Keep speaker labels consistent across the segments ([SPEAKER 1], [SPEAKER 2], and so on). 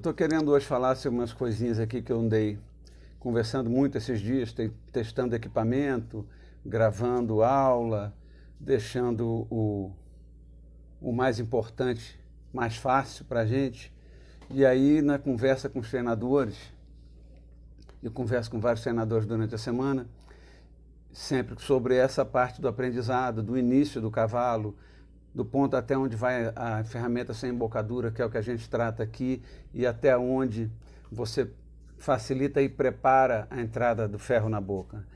[SPEAKER 1] estou querendo hoje falar sobre umas coisinhas aqui que eu andei conversando muito esses dias, testando equipamento, gravando aula, deixando o mais importante mais fácil para a gente. E aí, na conversa com os treinadores, eu converso com vários treinadores durante a semana, sempre sobre essa parte do aprendizado, do início do cavalo, do ponto até onde vai a ferramenta sem embocadura, que é o que a gente trata aqui, e até onde você facilita e prepara a entrada do ferro na boca.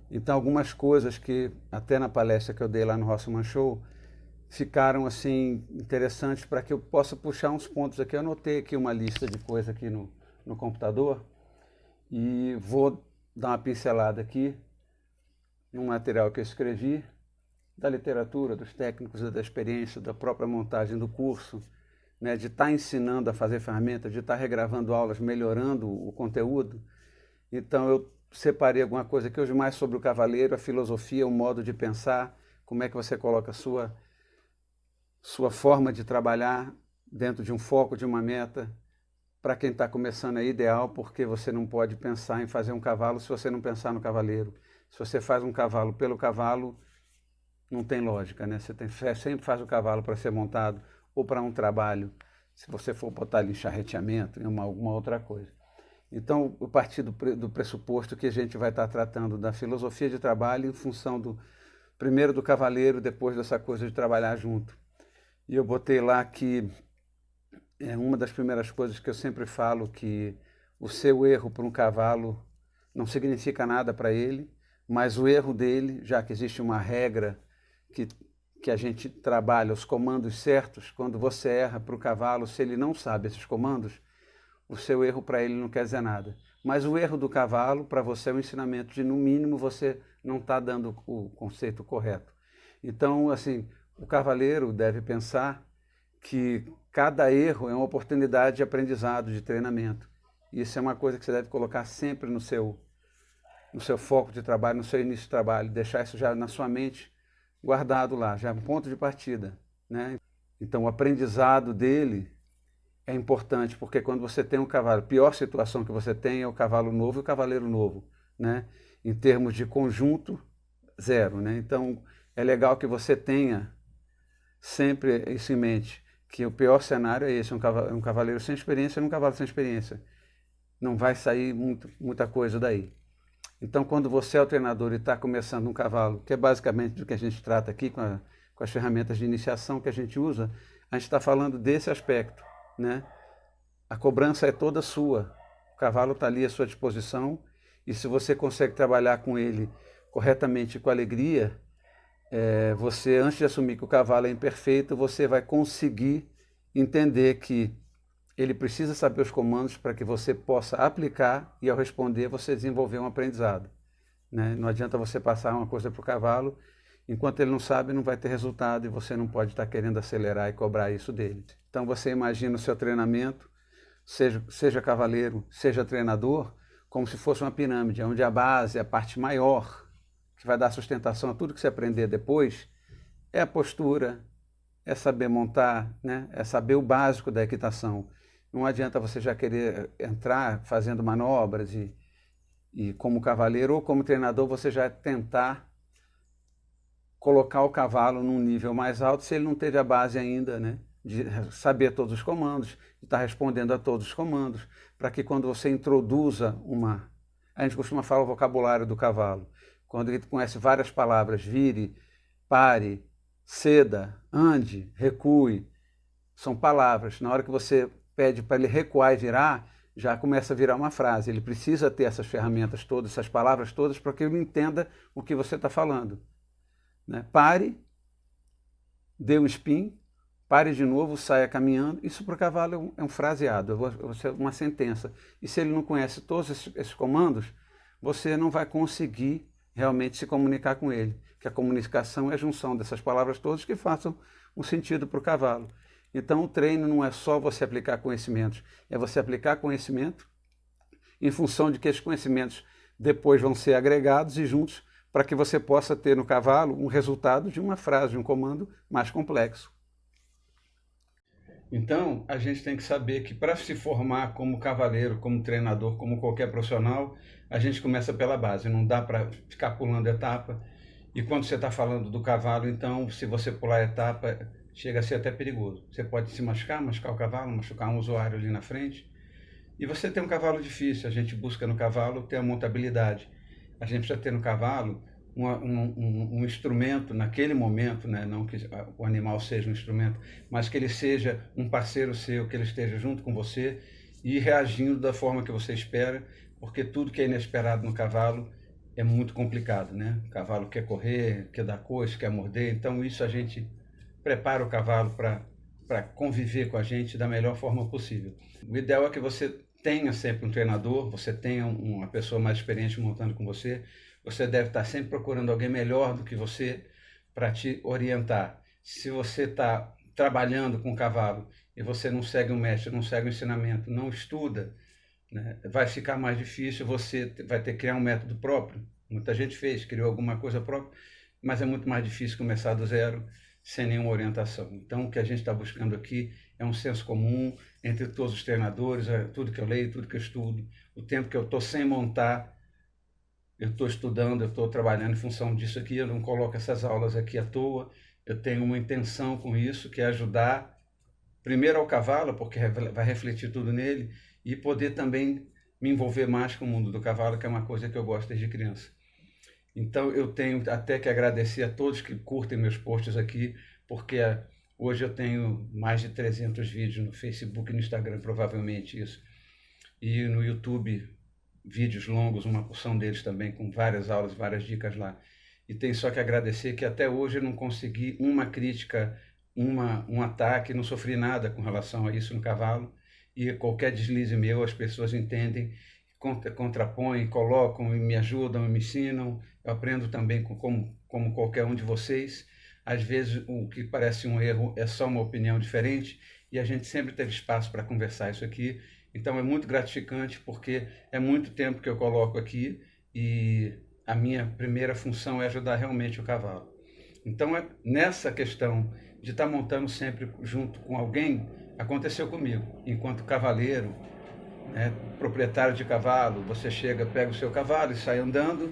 [SPEAKER 1] Então, algumas coisas que, até na palestra que eu dei lá no Horseman Show, ficaram assim interessantes para que eu possa puxar uns pontos aqui. Eu anotei aqui uma lista de coisas aqui no computador e vou dar uma pincelada aqui no material que eu escrevi, da literatura, dos técnicos, da experiência, da própria montagem do curso, né, de estar ensinando a fazer ferramentas, de estar regravando aulas, melhorando o conteúdo. Então eu separei alguma coisa aqui hoje mais sobre o cavaleiro, a filosofia, o modo de pensar, como é que você coloca a sua forma de trabalhar dentro de um foco, de uma meta. Para quem está começando é ideal, porque você não pode pensar em fazer um cavalo se você não pensar no cavaleiro. Se você faz um cavalo pelo cavalo, não tem lógica, né? Você sempre faz o cavalo para ser montado ou para um trabalho, se você for botar ele em charreteamento, em alguma outra coisa. Então, eu parti do pressuposto que a gente vai estar tratando da filosofia de trabalho em função primeiro do cavaleiro, depois dessa coisa de trabalhar junto. E eu botei lá que uma das primeiras coisas que eu sempre falo, que o seu erro para um cavalo não significa nada para ele, mas o erro dele, já que existe uma regra que a gente trabalha os comandos certos, quando você erra para o cavalo, se ele não sabe esses comandos, o seu erro para ele não quer dizer nada. Mas o erro do cavalo, para você, é um ensinamento de, no mínimo, você não está dando o conceito correto. Então, assim, o cavaleiro deve pensar que cada erro é uma oportunidade de aprendizado, de treinamento. Isso é uma coisa que você deve colocar sempre no seu foco de trabalho, no seu início de trabalho, deixar isso já na sua mente, guardado lá, já é um ponto de partida, né? Então o aprendizado dele é importante, porque quando você tem um cavalo, a pior situação que você tem é o cavalo novo e o cavaleiro novo, né? Em termos de conjunto, zero, né? Então é legal que você tenha sempre isso em mente, que o pior cenário é esse, um cavaleiro sem experiência e um cavalo sem experiência. Não vai sair muita coisa daí. Então, quando você é o treinador e está começando um cavalo, que é basicamente do que a gente trata aqui com as ferramentas de iniciação que a gente usa, a gente está falando desse aspecto, né? A cobrança é toda sua. O cavalo está ali à sua disposição e se você consegue trabalhar com ele corretamente, com alegria, você, antes de assumir que o cavalo é imperfeito, você vai conseguir entender que ele precisa saber os comandos para que você possa aplicar e, ao responder, você desenvolver um aprendizado, né? Não adianta você passar uma coisa para o cavalo, enquanto ele não sabe, não vai ter resultado e você não pode estar querendo acelerar e cobrar isso dele. Então você imagina o seu treinamento, seja cavaleiro, seja treinador, como se fosse uma pirâmide, onde a base, a parte maior, que vai dar sustentação a tudo que você aprender depois, é a postura, é saber montar, né? É saber o básico da equitação. Não adianta você já querer entrar fazendo manobras e como cavaleiro ou como treinador você já tentar colocar o cavalo num nível mais alto se ele não teve a base ainda, né? De saber todos os comandos, de estar respondendo a todos os comandos, para que quando você introduza a gente costuma falar o vocabulário do cavalo. Quando ele conhece várias palavras, vire, pare, ceda, ande, recue, são palavras. Na hora que você pede para ele recuar e virar, já começa a virar uma frase. Ele precisa ter essas ferramentas todas, essas palavras todas, para que ele entenda o que você está falando, né? Pare, dê um spin, pare de novo, saia caminhando. Isso para o cavalo é um fraseado, é uma sentença. E se ele não conhece todos esses comandos, você não vai conseguir realmente se comunicar com ele. Que a comunicação é a junção dessas palavras todas que façam um sentido para o cavalo. Então o treino não é só você aplicar conhecimentos, é você aplicar conhecimento em função de que esses conhecimentos depois vão ser agregados e juntos para que você possa ter no cavalo um resultado de uma frase, de um comando mais complexo. Então, a gente tem que saber que para se formar como cavaleiro, como treinador, como qualquer profissional, a gente começa pela base. Não dá para ficar pulando etapa. E quando você está falando do cavalo, então, se você pular etapa, chega a ser até perigoso. Você pode se machucar, machucar o cavalo, machucar um usuário ali na frente. E você tem um cavalo difícil. A gente busca no cavalo ter a montabilidade. A gente precisa ter no cavalo um instrumento naquele momento, né? Não que o animal seja um instrumento, mas que ele seja um parceiro seu, que ele esteja junto com você e reagindo da forma que você espera, porque tudo que é inesperado no cavalo é muito complicado, né? O cavalo quer correr, quer dar coice, quer morder, então isso a gente prepara o cavalo para conviver com a gente da melhor forma possível. O ideal é que você tenha sempre um treinador, você tenha uma pessoa mais experiente montando com você. Você deve estar sempre procurando alguém melhor do que você para te orientar. Se você está trabalhando com o cavalo e você não segue um mestre, não segue o ensinamento, não estuda, né, vai ficar mais difícil, você vai ter que criar um método próprio. Muita gente fez, criou alguma coisa própria, mas é muito mais difícil começar do zero sem nenhuma orientação. Então, o que a gente está buscando aqui é um senso comum entre todos os treinadores, tudo que eu leio, tudo que eu estudo, o tempo que eu estou sem montar, eu estou estudando, eu estou trabalhando em função disso aqui, eu não coloco essas aulas aqui à toa, eu tenho uma intenção com isso, que é ajudar, primeiro ao cavalo, porque vai refletir tudo nele, e poder também me envolver mais com o mundo do cavalo, que é uma coisa que eu gosto desde criança. Então eu tenho até que agradecer a todos que curtem meus posts aqui, porque hoje eu tenho mais de 300 vídeos no Facebook e no Instagram, provavelmente isso, e no YouTube vídeos longos, uma porção deles também com várias aulas, várias dicas lá. E tem só que agradecer que até hoje eu não consegui uma crítica, um ataque, não sofri nada com relação a isso no cavalo. E qualquer deslize meu, as pessoas entendem, contrapõem, colocam e me ajudam, me ensinam. Eu aprendo também como qualquer um de vocês. Às vezes o que parece um erro é só uma opinião diferente e a gente sempre teve espaço para conversar isso aqui. Então é muito gratificante porque é muito tempo que eu coloco aqui e a minha primeira função é ajudar realmente o cavalo. Então nessa questão de estar montando sempre junto com alguém, aconteceu comigo. Enquanto cavaleiro, né, proprietário de cavalo, você chega, pega o seu cavalo e sai andando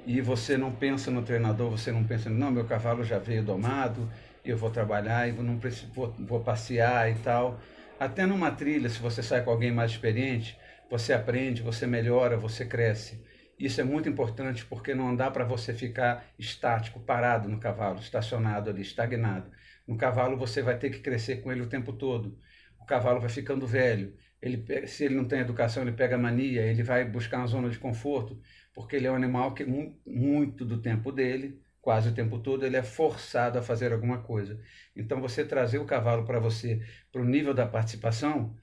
[SPEAKER 1] e você não pensa no treinador, você não pensa, não, meu cavalo já veio domado, eu vou trabalhar e não preciso, vou passear e tal. Até numa trilha, se você sai com alguém mais experiente, você aprende, você melhora, você cresce. Isso é muito importante porque não dá para você ficar estático, parado no cavalo, estacionado ali, estagnado. No cavalo você vai ter que crescer com ele o tempo todo. O cavalo vai ficando velho. Se ele não tem educação, ele pega mania, ele vai buscar uma zona de conforto, porque ele é um animal que muito do tempo dele, quase o tempo todo, ele é forçado a fazer alguma coisa. Então você trazer o cavalo para você, para o nível da participação,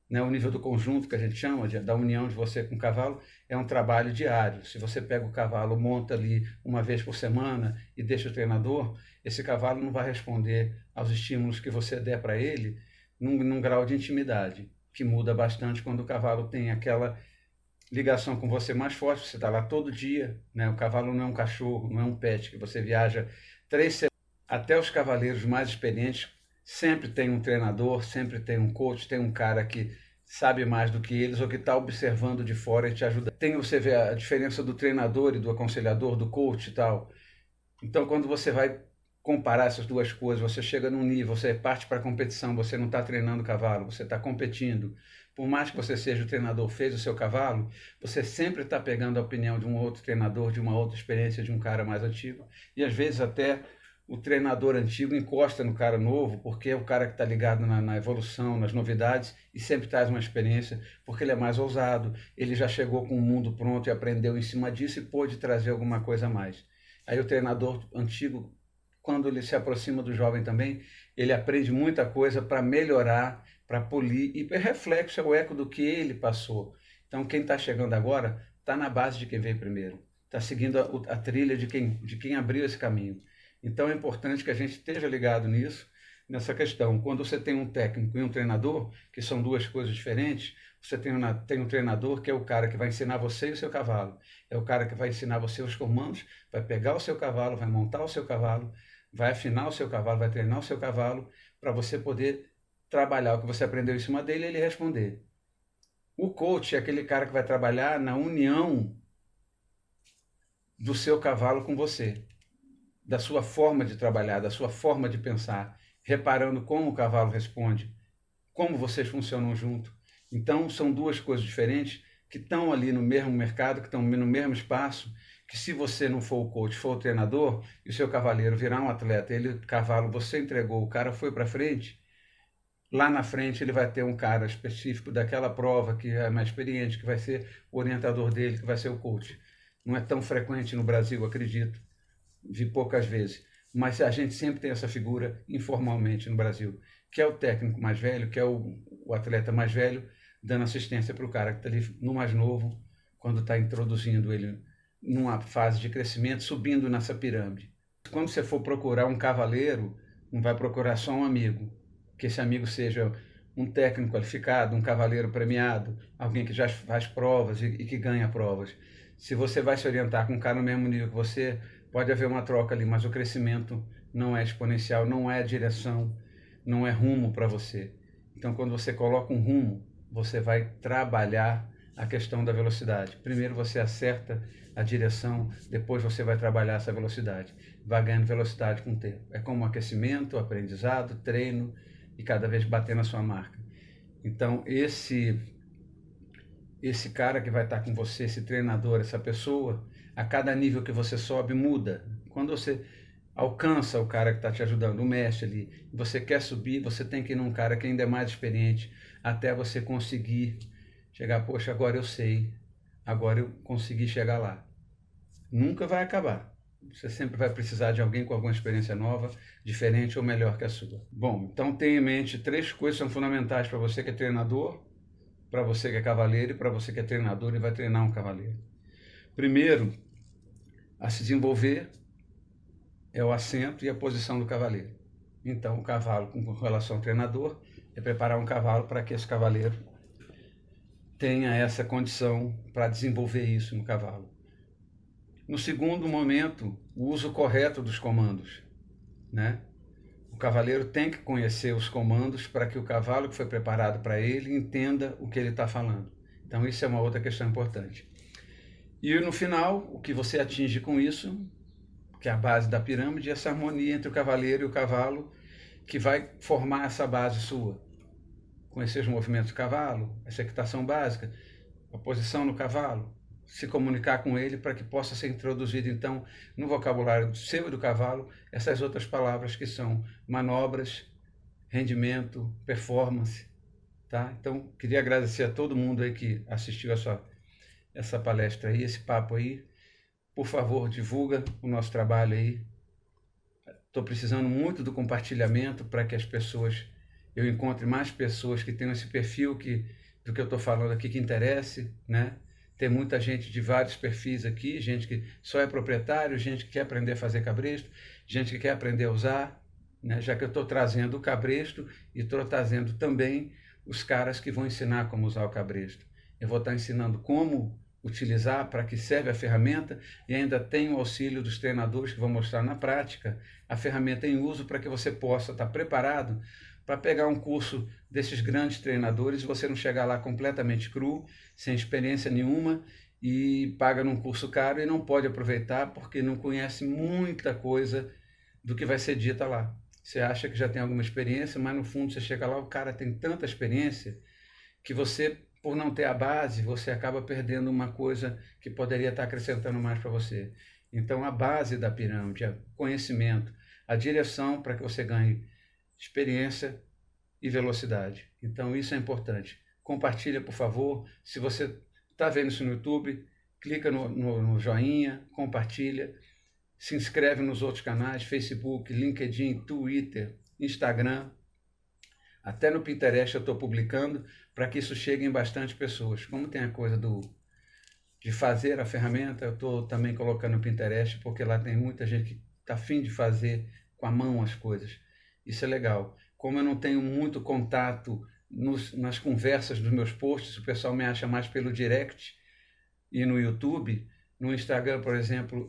[SPEAKER 1] né, o nível do conjunto que a gente chama, da união de você com o cavalo, é um trabalho diário. Se você pega o cavalo, monta ali uma vez por semana e deixa o treinador, esse cavalo não vai responder aos estímulos que você der para ele num grau de intimidade, que muda bastante quando o cavalo tem aquela ligação com você mais forte, você está lá todo dia, né? O cavalo não é um cachorro, não é um pet, que você viaja 3 semanas. Até os cavaleiros mais experientes sempre tem um treinador, sempre tem um coach, tem um cara que sabe mais do que eles ou que está observando de fora e te ajuda. Tem, você vê a diferença do treinador e do aconselhador, do coach e tal. Então, quando você vai comparar essas duas coisas, você chega num nível, você parte para a competição, você não está treinando o cavalo, você está competindo. Por mais que você seja o treinador, fez o seu cavalo, você sempre está pegando a opinião de um outro treinador, de uma outra experiência, de um cara mais antigo. E às vezes até o treinador antigo encosta no cara novo, porque é o cara que está ligado na evolução, nas novidades, e sempre traz uma experiência, porque ele é mais ousado, ele já chegou com o mundo pronto e aprendeu em cima disso e pôde trazer alguma coisa a mais. Aí o treinador antigo, quando ele se aproxima do jovem também, ele aprende muita coisa para melhorar, para polir, e é reflexo, é o eco do que ele passou. Então quem está chegando agora está na base de quem veio primeiro, está seguindo a trilha de quem abriu esse caminho. Então é importante que a gente esteja ligado nisso, nessa questão. Quando você tem um técnico e um treinador, que são duas coisas diferentes, você tem um treinador que é o cara que vai ensinar você e o seu cavalo. É o cara que vai ensinar você os comandos, vai pegar o seu cavalo, vai montar o seu cavalo, vai afinar o seu cavalo, vai treinar o seu cavalo, para você poder trabalhar o que você aprendeu em cima dele e ele responder. O coach é aquele cara que vai trabalhar na união do seu cavalo com você, da sua forma de trabalhar, da sua forma de pensar, reparando como o cavalo responde, como vocês funcionam junto. Então, são duas coisas diferentes que estão ali no mesmo mercado, que estão no mesmo espaço, que se você não for o coach, for o treinador, e o seu cavaleiro virar um atleta, ele, o cavalo, você entregou, o cara foi para frente, lá na frente ele vai ter um cara específico daquela prova, que é mais experiente, que vai ser o orientador dele, que vai ser o coach. Não é tão frequente no Brasil, acredito. Vi poucas vezes. Mas a gente sempre tem essa figura informalmente no Brasil, que é o técnico mais velho, que é o atleta mais velho, dando assistência para o cara que está ali no mais novo, quando está introduzindo ele numa fase de crescimento, subindo nessa pirâmide. Quando você for procurar um cavaleiro, não vai procurar só um amigo, que esse amigo seja um técnico qualificado, um cavaleiro premiado, alguém que já faz provas e que ganha provas. Se você vai se orientar com um cara no mesmo nível que você, pode haver uma troca ali, mas o crescimento não é exponencial, não é direção, não é rumo para você. Então, quando você coloca um rumo, você vai trabalhar a questão da velocidade. Primeiro você acerta a direção, depois você vai trabalhar essa velocidade. Vai ganhando velocidade com o tempo. É como aquecimento, aprendizado, treino e cada vez batendo a sua marca. Então, esse cara que vai estar com você, esse treinador, essa pessoa, a cada nível que você sobe, muda. Quando você alcança o cara que está te ajudando, o mestre ali, você quer subir, você tem que ir num cara que ainda é mais experiente, até você conseguir chegar, poxa, agora eu sei, agora eu consegui chegar lá. Nunca vai acabar. Você sempre vai precisar de alguém com alguma experiência nova, diferente ou melhor que a sua. Bom, então tenha em mente 3 coisas que são fundamentais para você que é treinador, para você que é cavaleiro e para você que é treinador e vai treinar um cavaleiro. Primeiro, a se desenvolver é o assento e a posição do cavaleiro. Então, o cavalo, com relação ao treinador, é preparar um cavalo para que esse cavaleiro tenha essa condição para desenvolver isso no cavalo. No segundo momento, o uso correto dos comandos, né? O cavaleiro tem que conhecer os comandos para que o cavalo que foi preparado para ele entenda o que ele está falando. Então, isso é uma outra questão importante. E no final, o que você atinge com isso, que é a base da pirâmide, é essa harmonia entre o cavaleiro e o cavalo, que vai formar essa base sua. Conhecer os movimentos do cavalo, essa equitação básica, a posição no cavalo, se comunicar com ele para que possa ser introduzido, então, no vocabulário seu e do cavalo, essas outras palavras que são manobras, rendimento, performance. Tá? Então, queria agradecer a todo mundo aí que assistiu essa palestra aí, esse papo aí. Por favor, divulga o nosso trabalho aí. Estou precisando muito do compartilhamento para que as pessoas, eu encontre mais pessoas que tenham esse perfil do que eu estou falando aqui que interesse, né? Tem muita gente de vários perfis aqui, gente que só é proprietário, gente que quer aprender a fazer cabresto, gente que quer aprender a usar, né? Já que eu estou trazendo o cabresto e estou trazendo também os caras que vão ensinar como usar o cabresto. Eu vou estar ensinando como utilizar, para que serve a ferramenta, e ainda tem o auxílio dos treinadores que vão mostrar na prática a ferramenta em uso para que você possa estar preparado para pegar um curso desses grandes treinadores e você não chegar lá completamente cru, sem experiência nenhuma, e paga num curso caro e não pode aproveitar porque não conhece muita coisa do que vai ser dita lá. Você acha que já tem alguma experiência, mas no fundo você chega lá, o cara tem tanta experiência que você, por não ter a base, você acaba perdendo uma coisa que poderia estar acrescentando mais para você. Então, a base da pirâmide é conhecimento, a direção para que você ganhe experiência e velocidade. Então, isso é importante. Compartilha, por favor. Se você está vendo isso no YouTube, clica no joinha, compartilha, se inscreve nos outros canais, Facebook, LinkedIn, Twitter, Instagram. Até no Pinterest eu estou publicando para que isso chegue em bastante pessoas. Como tem a coisa de fazer a ferramenta, eu estou também colocando no Pinterest, porque lá tem muita gente que está afim de fazer com a mão as coisas. Isso é legal. Como eu não tenho muito contato nas conversas dos meus posts, o pessoal me acha mais pelo direct e no YouTube. No Instagram, por exemplo,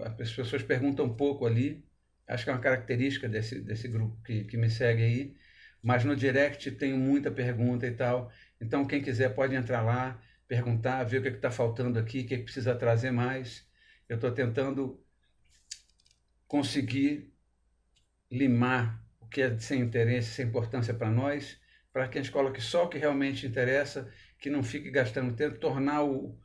[SPEAKER 1] as pessoas perguntam um pouco ali. Acho que é uma característica desse grupo que me segue aí. mas no direct tenho muita pergunta e tal. Então, quem quiser pode entrar lá, perguntar, ver o que está faltando aqui, o que precisa trazer mais. Eu estou tentando conseguir limar o que é sem interesse, sem importância para nós, para que a gente coloque só o que realmente interessa, que não fique gastando tempo, tornar o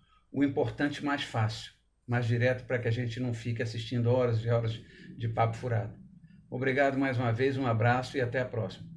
[SPEAKER 1] importante mais fácil, mais direto, para que a gente não fique assistindo horas e horas de papo furado. Obrigado mais uma vez, um abraço e até a próxima.